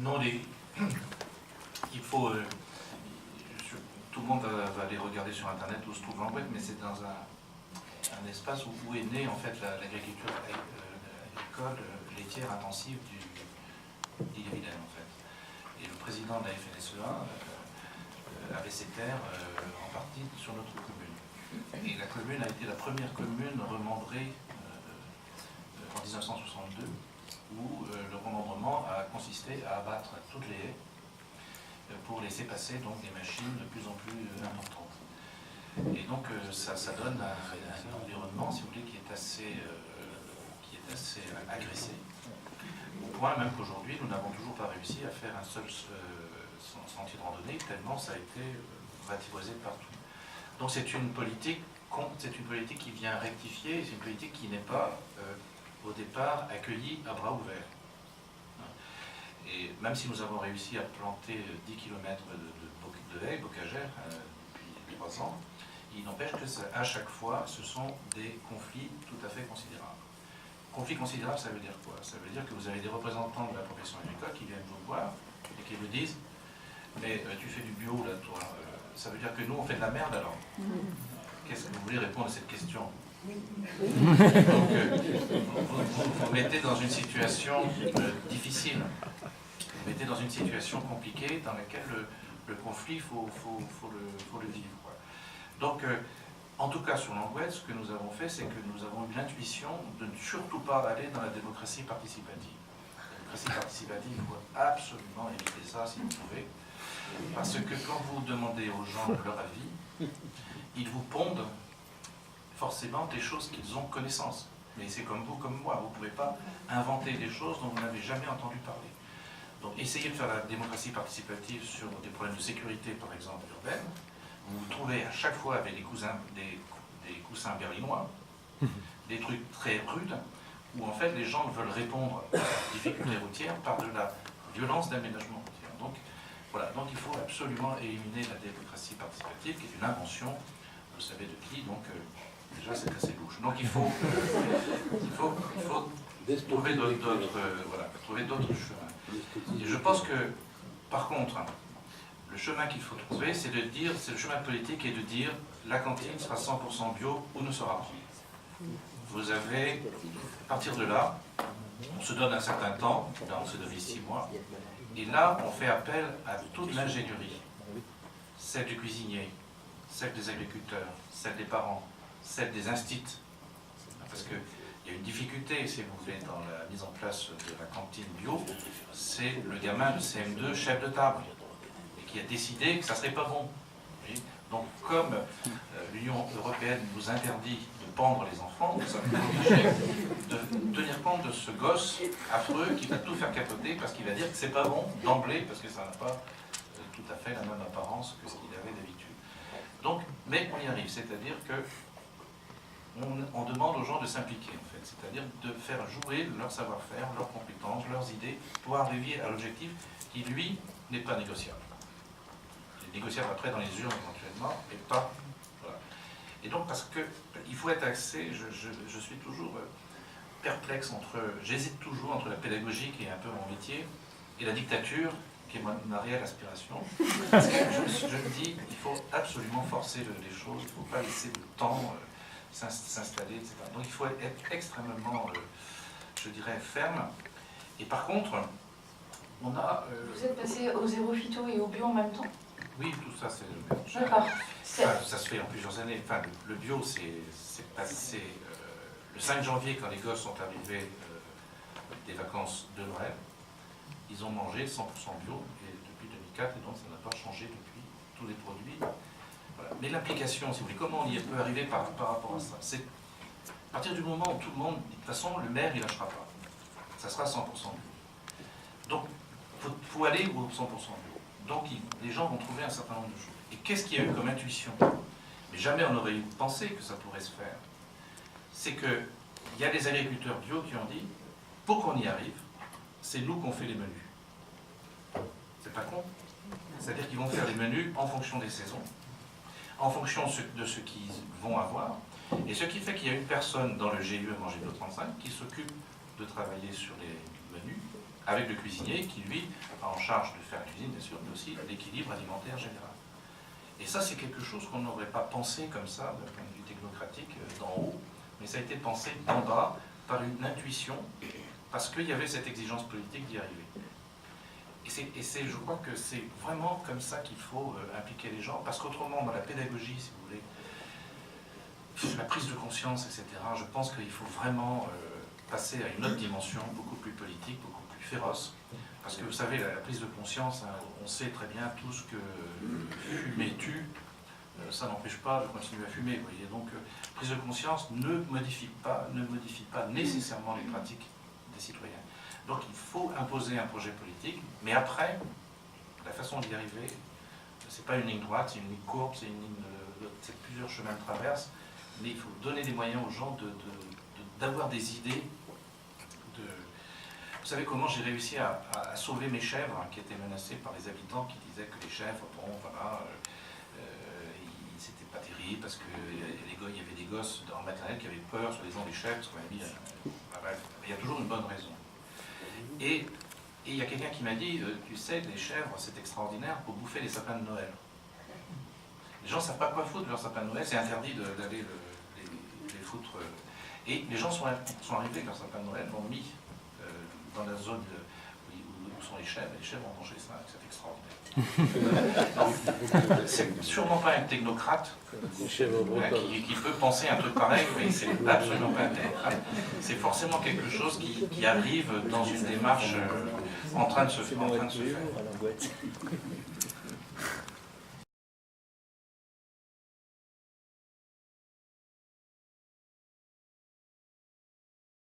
Non, il faut... tout le monde va aller regarder sur Internet où se trouve l'Angouette, mais c'est dans un espace où est née en fait l'agriculture agricole laitière intensive d'Ille-et-Vilaine en fait. Et le président de la FNSEA avait ses terres en partie sur notre commune. Et la commune a été la première commune remembrée en 1962, où le remembrement a consisté à abattre toutes les haies pour laisser passer donc des machines de plus en plus importantes. Et donc ça donne un environnement, si vous voulez, qui est assez agressé. Au point même qu'aujourd'hui, nous n'avons toujours pas réussi à faire un seul sentier de randonnée, tellement ça a été ratiboisé partout. Donc c'est une politique qui vient rectifier, c'est une politique qui n'est pas au départ accueillie à bras ouverts. Et même si nous avons réussi à planter 10 km de haies bocagères depuis 3 ans, il n'empêche que à chaque fois, ce sont des conflits tout à fait considérables. Conflit considérable, ça veut dire quoi? Ça veut dire que vous avez des représentants de la profession agricole qui viennent vous voir et qui vous disent « Mais tu fais du bio là, toi, ça veut dire que nous, on fait de la merde alors ?» Qu'est-ce que vous voulez répondre à cette question? Donc, vous mettez dans une situation difficile, vous mettez dans une situation compliquée dans laquelle le conflit, il faut le vivre, quoi. Donc, en tout cas, sur l'Angouette, ce que nous avons fait, c'est que nous avons eu l'intuition de ne surtout pas aller dans la démocratie participative. La démocratie participative, il faut absolument éviter ça si vous pouvez, parce que quand vous demandez aux gens leur avis, ils vous pondent forcément des choses qu'ils ont connaissance. Mais c'est comme vous, comme moi, vous ne pouvez pas inventer des choses dont vous n'avez jamais entendu parler. Donc essayez de faire la démocratie participative sur des problèmes de sécurité, par exemple, urbaine. Vous vous trouvez à chaque fois avec des coussins berlinois, des trucs très rudes, où en fait les gens veulent répondre aux difficultés routières par de la violence d'aménagement routier. Donc voilà, donc il faut absolument éliminer la démocratie participative, qui est une invention, vous savez de qui, donc déjà c'est assez louche. Donc il faut trouver d'autres chemins. Et je pense que, par contre, le chemin qu'il faut trouver, c'est le chemin politique et de dire la cantine sera 100% bio ou ne sera pas. Vous avez, à partir de là, on se donne un certain temps, là on se donne 6 mois, et là on fait appel à toute l'ingénierie, celle du cuisinier, celle des agriculteurs, celle des parents, celle des instits, parce qu'il y a une difficulté, si vous voulez, dans la mise en place de la cantine bio, c'est le gamin de CM2, chef de table, et qui a décidé que ça ne serait pas bon. Donc comme l'Union européenne nous interdit de pendre les enfants, nous sommes obligés de tenir compte de ce gosse affreux qui va tout faire capoter parce qu'il va dire que c'est pas bon d'emblée, parce que ça n'a pas tout à fait la même apparence que ce qu'il avait d'habitude. Donc, mais on y arrive, c'est-à-dire que on demande aux gens de s'impliquer, en fait, c'est-à-dire de faire jouer leur savoir-faire, leurs compétences, leurs idées, pour arriver à l'objectif qui, lui, n'est pas négociable. Il est négociable après dans les urnes éventuellement, mais pas... Voilà. Et donc, parce qu'il faut être axé, je suis toujours perplexe j'hésite toujours entre la pédagogie, qui est un peu mon métier, et la dictature, qui est ma réelle aspiration. Parce que je me dis, il faut absolument forcer les choses, il ne faut pas laisser le temps s'installer, etc. Donc il faut être extrêmement, je dirais, ferme. Et par contre, on a... Vous êtes passé au zéro phyto et au bio en même temps? Oui, tout ça, c'est le même. D'accord. Ça se fait en plusieurs années. Enfin, le bio, c'est passé le 5 janvier, quand les gosses sont arrivés des vacances de Noël. Ils ont mangé 100% bio et depuis 2004, et donc ça n'a pas changé depuis tous les produits. Voilà. Mais l'application, si vous voulez, comment on y peut arriver par rapport à ça? C'est à partir du moment où tout le monde, de toute façon, le maire, il lâchera pas. Ça sera 100% bio. Donc, il faut aller au 100% bio. Donc, les gens vont trouver un certain nombre de choses. Et qu'est-ce qu'il y a eu comme intuition? Mais jamais on n'aurait pensé que ça pourrait se faire. C'est qu'il y a des agriculteurs bio qui ont dit, pour qu'on y arrive, c'est nous qu'on fait les menus. C'est pas con. C'est-à-dire qu'ils vont faire les menus en fonction des saisons, en fonction de ce qu'ils vont avoir, et ce qui fait qu'il y a une personne dans le GIE Manger Bio 35 qui s'occupe de travailler sur les menus, avec le cuisinier qui, lui, a en charge de faire la cuisine, bien sûr, mais aussi l'équilibre alimentaire général. Et ça, c'est quelque chose qu'on n'aurait pas pensé comme ça, d'un point de vue technocratique, d'en haut, mais ça a été pensé d'en bas par une intuition, parce qu'il y avait cette exigence politique d'y arriver. Et je crois que c'est vraiment comme ça qu'il faut impliquer les gens, parce qu'autrement, dans la pédagogie, si vous voulez, la prise de conscience, etc., je pense qu'il faut vraiment passer à une autre dimension, beaucoup plus politique, beaucoup plus féroce. Parce que vous savez, la prise de conscience, hein, on sait très bien tous que fumer tue, ça n'empêche pas de continuer à fumer. Vous voyez. Donc, prise de conscience ne modifie pas nécessairement les pratiques des citoyens. Donc il faut imposer un projet politique, mais après, la façon d'y arriver, c'est pas une ligne droite, c'est une ligne courbe, c'est plusieurs chemins de traverse, mais il faut donner des moyens aux gens d'avoir des idées. Vous savez comment j'ai réussi à sauver mes chèvres, hein, qui étaient menacées par les habitants qui disaient que les chèvres, bon voilà, c'était pas terrible parce qu'il y avait des gosses en maternelle qui avaient peur, soi-disant des chèvres, parce qu'on avait mis, bref, il y a toujours une bonne raison. Et il y a quelqu'un qui m'a dit, tu sais, les chèvres, c'est extraordinaire pour bouffer les sapins de Noël. Les gens ne savent pas quoi foutre de leur sapin de Noël, c'est interdit d'aller les foutre. Et les gens sont arrivés avec leur sapin de Noël, l'ont mis dans la zone où sont les chèvres ont mangé ça, c'est extraordinaire. C'est sûrement pas un technocrate qui peut penser un truc pareil, mais c'est absolument pas un technocrate. C'est forcément quelque chose qui arrive dans une démarche en train de se faire.